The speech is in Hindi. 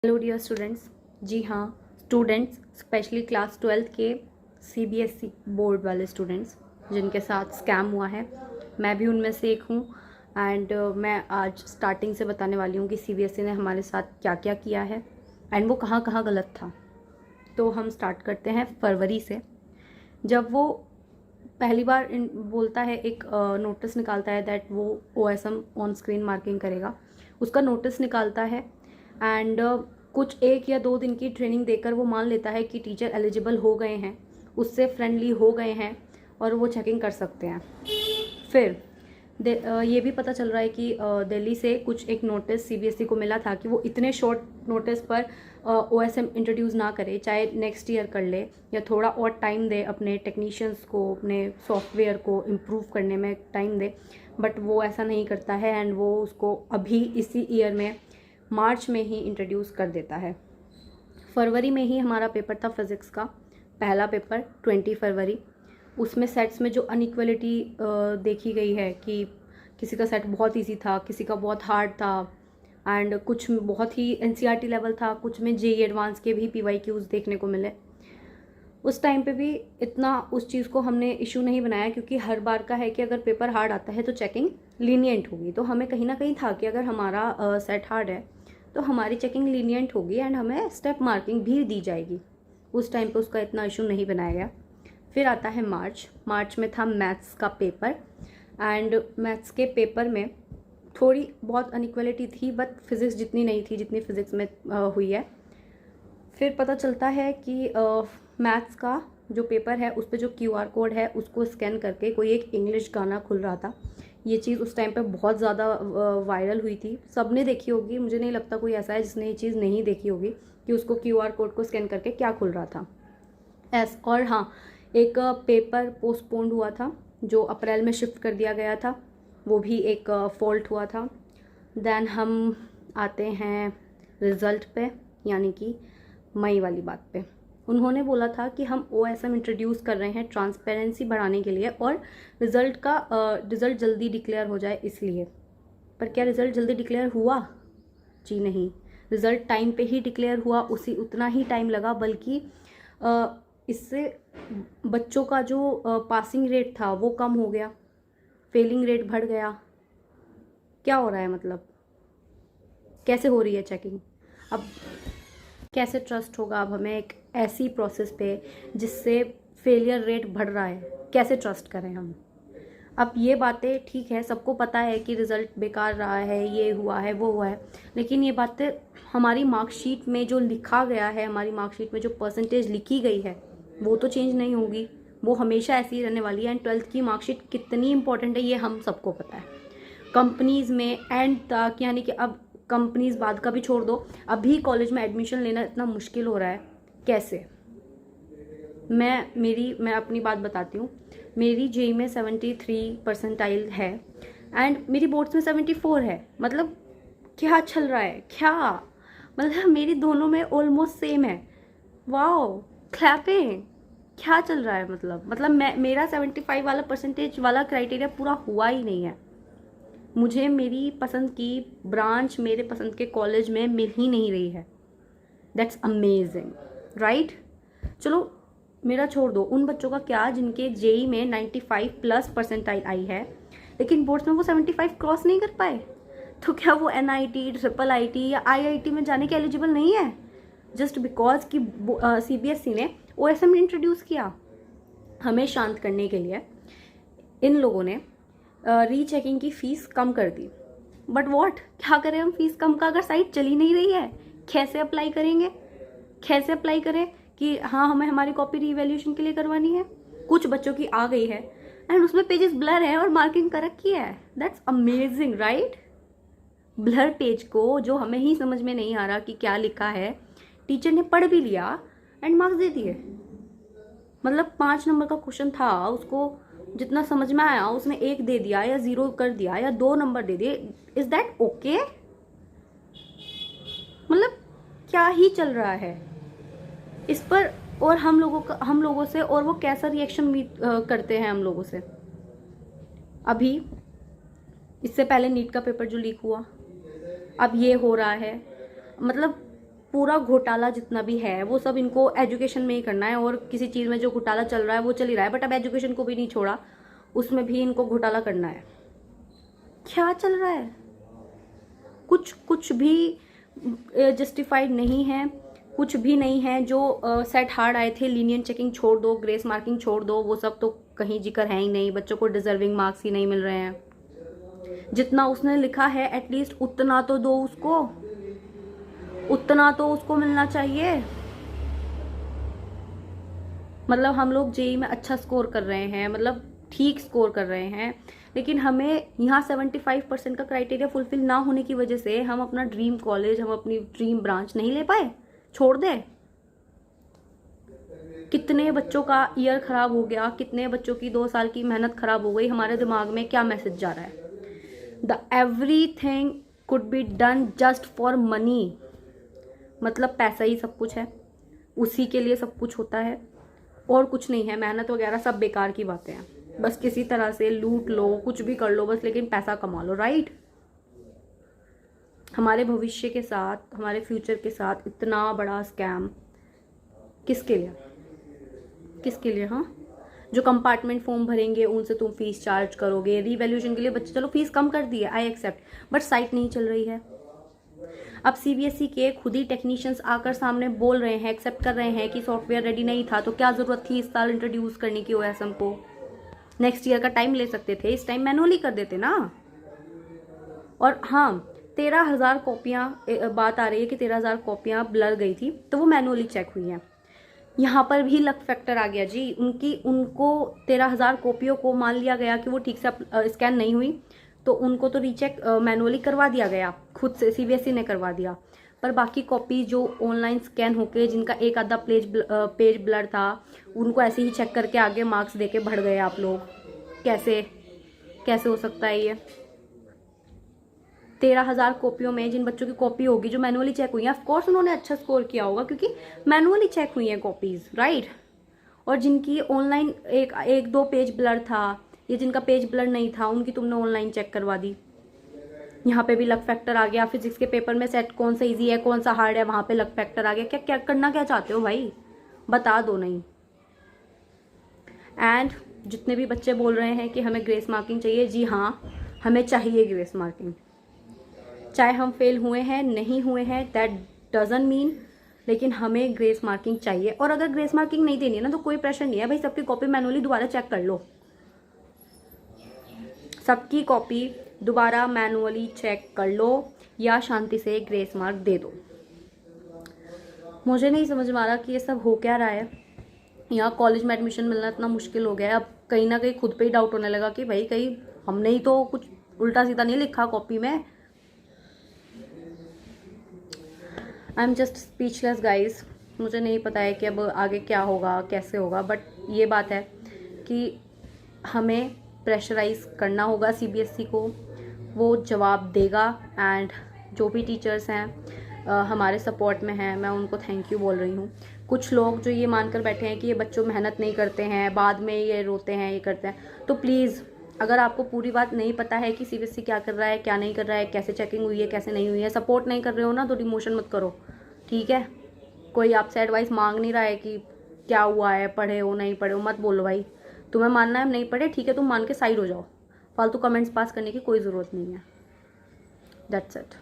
Hello dear students. जी हाँ, स्टूडेंट्स स्पेशली क्लास 12th के सीबीएसई बोर्ड वाले स्टूडेंट्स जिनके साथ स्कैम हुआ है, मैं भी उनमें से एक हूँ। एंड मैं आज स्टार्टिंग से बताने वाली हूँ कि सीबीएसई ने हमारे साथ क्या क्या किया है एंड वो कहाँ कहाँ गलत था। तो हम स्टार्ट करते हैं फरवरी से। जब वो पहली बार बोलता है, एक नोटिस निकालता है दैट वो ओएसएम ऑन स्क्रीन मार्किंग करेगा, उसका नोटिस निकालता है। एंड कुछ 1 या 2 दिन की ट्रेनिंग देकर वो मान लेता है कि टीचर एलिजिबल हो गए हैं, उससे फ्रेंडली हो गए हैं और वो चेकिंग कर सकते हैं। फिर ये भी पता चल रहा है कि दिल्ली से कुछ एक नोटिस सीबीएसई को मिला था कि वो इतने शॉर्ट नोटिस पर ओएसएम इंट्रोड्यूस ना करे, चाहे नेक्स्ट ईयर कर ले या थोड़ा और टाइम दे, अपने टेक्नीशियंस को, अपने सॉफ्टवेयर को इम्प्रूव करने में टाइम दे। बट वो ऐसा नहीं करता है एंड वो उसको अभी इसी ईयर में मार्च में ही इंट्रोड्यूस कर देता है। फरवरी में ही हमारा पेपर था फिज़िक्स का, पहला पेपर 20 फरवरी। उसमें सेट्स में जो अनइक्वलिटी देखी गई है कि किसी का सेट बहुत इजी था, किसी का बहुत हार्ड था एंड कुछ में बहुत ही एनसीईआरटी लेवल था, कुछ में जेईई एडवांस के भी पीवाईक्यूज देखने को मिले। उस टाइम पे भी इतना उस चीज़ को हमने इशू नहीं बनाया क्योंकि हर बार का है कि अगर पेपर हार्ड आता है तो चेकिंग लीनियंट होगी। तो हमें कहीं ना कहीं था कि अगर हमारा सेट हार्ड है तो हमारी चेकिंग लीनियंट होगी एंड हमें स्टेप मार्किंग भी दी जाएगी। उस टाइम पे उसका इतना इशू नहीं बनाया गया। फिर आता है मार्च में था मैथ्स का पेपर एंड मैथ्स के पेपर में थोड़ी बहुत अनइक्वलिटी थी, बट फिज़िक्स जितनी नहीं थी जितनी फिज़िक्स में हुई है। फिर पता चलता है कि मैथ्स का जो पेपर है उस पर जो क्यूआर कोड है उसको स्कैन करके कोई एक इंग्लिश गाना खुल रहा था। ये चीज़ उस टाइम पे बहुत ज़्यादा वायरल हुई थी, सबने देखी होगी। मुझे नहीं लगता कोई ऐसा है जिसने ये चीज़ नहीं देखी होगी कि उसको क्यूआर कोड को स्कैन करके क्या खुल रहा था। और हाँ, एक पेपर पोस्टपोन्ड हुआ था जो अप्रैल में शिफ्ट कर दिया गया था, वो भी एक फॉल्ट हुआ था। देन हम आते हैं रिज़ल्ट पे, यानी कि मई वाली बात पे। उन्होंने बोला था कि हम ओएसएम इंट्रोड्यूस कर रहे हैं ट्रांसपेरेंसी बढ़ाने के लिए और रिज़ल्ट जल्दी डिक्लेयर हो जाए इसलिए। पर क्या रिज़ल्ट जल्दी डिक्लेयर हुआ? जी नहीं, रिज़ल्ट टाइम पे ही डिक्लेयर हुआ, उतना ही टाइम लगा, बल्कि इससे बच्चों का जो पासिंग रेट था वो कम हो गया, फेलिंग रेट बढ़ गया। क्या हो रहा है, मतलब कैसे हो रही है चेकिंग? अब कैसे ट्रस्ट होगा अब हमें एक ऐसी प्रोसेस पे जिससे फेलियर रेट बढ़ रहा है? कैसे ट्रस्ट करें हम? अब ये बातें ठीक है, सबको पता है कि रिज़ल्ट बेकार रहा है, ये हुआ है, वो हुआ है, लेकिन ये बातें हमारी मार्कशीट में जो लिखा गया है, हमारी मार्कशीट में जो परसेंटेज लिखी गई है वो तो चेंज नहीं होगी, वो हमेशा ऐसी ही रहने वाली है। एंड 12th की मार्कशीट कितनी इंपॉर्टेंट है ये हम सबको पता है। कंपनीज़ में एंड तक, यानी कि अब कंपनीज़ बाद का भी छोड़ दो, अभी कॉलेज में एडमिशन लेना इतना मुश्किल हो रहा है। कैसे? मैं अपनी बात बताती हूँ। मेरी जेईई में 73 परसेंटाइल है एंड मेरी बोर्ड्स में 74 है। मतलब क्या चल रहा है, क्या मतलब मेरी दोनों में ऑलमोस्ट सेम है। Wow, clapping! क्या चल रहा है? मतलब मेरा 75 वाला परसेंटेज वाला क्राइटेरिया पूरा हुआ ही नहीं है। मुझे मेरी पसंद की ब्रांच मेरे पसंद के कॉलेज में मिल ही नहीं रही है। That's amazing, right? चलो मेरा छोड़ दो, उन बच्चों का क्या जिनके जेईई में 95 प्लस परसेंटाइल आई है लेकिन बोर्ड्स में वो 75 क्रॉस नहीं कर पाए। तो क्या वो एनआईटी, ट्रिपल आईटी या आईआईटी में जाने के एलिजिबल नहीं है जस्ट बिकॉज कि सीबीएसई ने ओएसएम इंट्रोड्यूस किया? हमें शांत करने के लिए इन लोगों ने रीचेकिंग की फ़ीस कम कर दी। बट व्हाट, क्या करें हम फ़ीस कम का? अगर साइट चली नहीं रही है, कैसे अप्लाई करेंगे? कैसे अप्लाई करें कि हाँ हमें हमारी कॉपी रीवैल्यूएशन के लिए करवानी है? कुछ बच्चों की आ गई है एंड उसमें पेजेस ब्लर है और मार्किंग कर रखी है। That's amazing, right? Blur page को जो हमें ही समझ में नहीं आ रहा कि क्या लिखा है, टीचर ने पढ़ भी लिया एंड मार्क्स दे दिए। मतलब 5 नंबर का क्वेश्चन था, उसको जितना समझ में आया उसने 1 दे दिया या 0 कर दिया या 2 नंबर दे दिए। Is that okay? मतलब क्या ही चल रहा है इस पर? और हम लोगों से, और वो कैसा रिएक्शन करते हैं हम लोगों से। अभी इससे पहले नीट का पेपर जो लीक हुआ, अब ये हो रहा है। मतलब पूरा घोटाला जितना भी है वो सब इनको एजुकेशन में ही करना है, और किसी चीज़ में जो घोटाला चल रहा है वो चल ही रहा है, बट अब एजुकेशन को भी नहीं छोड़ा, उसमें भी इनको घोटाला करना है। क्या चल रहा है? कुछ भी जस्टिफाइड नहीं है, कुछ भी नहीं है। जो सेट हार्ड आए थे, लीनियंट चेकिंग छोड़ दो, ग्रेस मार्किंग छोड़ दो, वो सब तो कहीं जिक्र है ही नहीं। बच्चों को डिजर्विंग मार्क्स ही नहीं मिल रहे हैं। जितना उसने लिखा है एटलीस्ट उतना तो दो उसको, उतना तो उसको मिलना चाहिए। मतलब हम लोग जेई में अच्छा स्कोर कर रहे हैं, मतलब ठीक स्कोर कर रहे हैं, लेकिन हमें यहाँ 75% का क्राइटेरिया फुलफिल ना होने की वजह से हम अपना ड्रीम कॉलेज, हम अपनी ड्रीम ब्रांच नहीं ले पाए, छोड़ दे। कितने बच्चों का ईयर खराब हो गया, कितने बच्चों की 2 साल की मेहनत खराब हो गई। हमारे दिमाग में क्या मैसेज जा रहा है? The everything could be done just for money. मतलब पैसा ही सब कुछ है, उसी के लिए सब कुछ होता है और कुछ नहीं है। मेहनत वगैरह सब बेकार की बातें हैं, बस किसी तरह से लूट लो, कुछ भी कर लो बस, लेकिन पैसा कमा लो, राइट। हमारे भविष्य के साथ, हमारे फ्यूचर के साथ इतना बड़ा स्कैम किसके लिए? किसके लिए? हाँ, जो कंपार्टमेंट फॉर्म भरेंगे उनसे तुम फीस चार्ज करोगे, रीवैल्यूएशन के लिए बच्चे, चलो फीस कम कर दी है, आई एक्सेप्ट, बट साइट नहीं चल रही है। अब सीबीएसई के खुद ही टेक्नीशियंस आकर सामने बोल रहे हैं, एक्सेप्ट कर रहे हैं कि सॉफ्टवेयर रेडी नहीं था, तो क्या जरूरत थी इस साल इंट्रोड्यूस करने की ओएसएम को? नेक्स्ट ईयर का टाइम ले सकते थे, इस टाइम मैनुअली कर देते ना। और हाँ, 13,000 कॉपियाँ, बात आ रही है कि 13,000 कॉपियाँ ब्लर गई थी, तो वो मैनुअली चेक हुई हैं। यहाँ पर भी लक फैक्टर आ गया जी। उनको 13,000 कॉपियों को मान लिया गया कि वो ठीक से स्कैन नहीं हुई, तो उनको तो रीचेक मैनुअली करवा दिया गया, खुद से सीबीएसई ने करवा दिया। पर बाकी कॉपी जो ऑनलाइन स्कैन होके, जिनका एक आधा पेज ब्लर था, उनको ऐसे ही चेक करके आगे मार्क्स देके बढ़ गए आप लोग। कैसे कैसे हो सकता है ये? 13,000 कॉपियों में जिन बच्चों की कॉपी होगी जो मैनुअली चेक हुई है, ऑफकोर्स उन्होंने अच्छा स्कोर किया होगा क्योंकि मैनुअली चेक हुई है कॉपीज, राइट। और जिनकी ऑनलाइन एक दो पेज ब्लर था, या जिनका पेज ब्लर नहीं था, उनकी तुमने ऑनलाइन चेक करवा दी। यहाँ पे भी लक फैक्टर आ गया। फिजिक्स के पेपर में सेट कौन सा इजी है, कौन सा हार्ड है, वहां पे लक फैक्टर आ गया। क्या क्या करना क्या चाहते हो भाई, बता दो नहीं। एंड जितने भी बच्चे बोल रहे हैं कि हमें ग्रेस मार्किंग चाहिए, जी हाँ, हमें चाहिए ग्रेस मार्किंग। चाहे हम फेल हुए हैं, नहीं हुए हैं, दैट डजंट मीन, लेकिन हमें ग्रेस मार्किंग चाहिए। और अगर ग्रेस मार्किंग नहीं देनी है ना, तो कोई प्रेशर नहीं है भाई, सबकी कॉपी मैनुअली दोबारा चेक कर लो, सबकी कॉपी दोबारा मैनुअली चेक कर लो, या शांति से ग्रेस मार्क दे दो। मुझे नहीं समझ में आ रहा कि ये सब हो क्या रहा है। यहाँ कॉलेज में एडमिशन मिलना इतना मुश्किल हो गया है, अब कहीं ना कहीं खुद पे ही डाउट होने लगा कि भाई कहीं हमने ही तो कुछ उल्टा सीधा नहीं लिखा कॉपी में। I am just speechless guys. मुझे नहीं पता है कि अब आगे क्या होगा, कैसे होगा, बट ये बात है कि हमें प्रेशराइज करना होगा सीबीएसई को, वो जवाब देगा। एंड जो भी टीचर्स हैं हमारे सपोर्ट में हैं, मैं उनको थैंक यू बोल रही हूँ। कुछ लोग जो ये मानकर बैठे हैं कि ये बच्चों मेहनत नहीं करते हैं, बाद में ये रोते हैं, ये करते हैं, तो प्लीज़ अगर आपको पूरी बात नहीं पता है कि सीबीएसई क्या कर रहा है, क्या नहीं कर रहा है, कैसे चेकिंग हुई है, कैसे नहीं हुई है, सपोर्ट नहीं कर रहे हो ना, तो डिमोशन मत करो, ठीक है। कोई आपसे एडवाइस मांग नहीं रहा है कि क्या हुआ है, पढ़े हो नहीं पढ़े हो, मत बोलो भाई। तुम्हें मानना है नहीं पढ़े, ठीक है, तुम मान के साइड हो जाओ। फालतू कमेंट्स पास करने की कोई ज़रूरत नहीं है। That's it.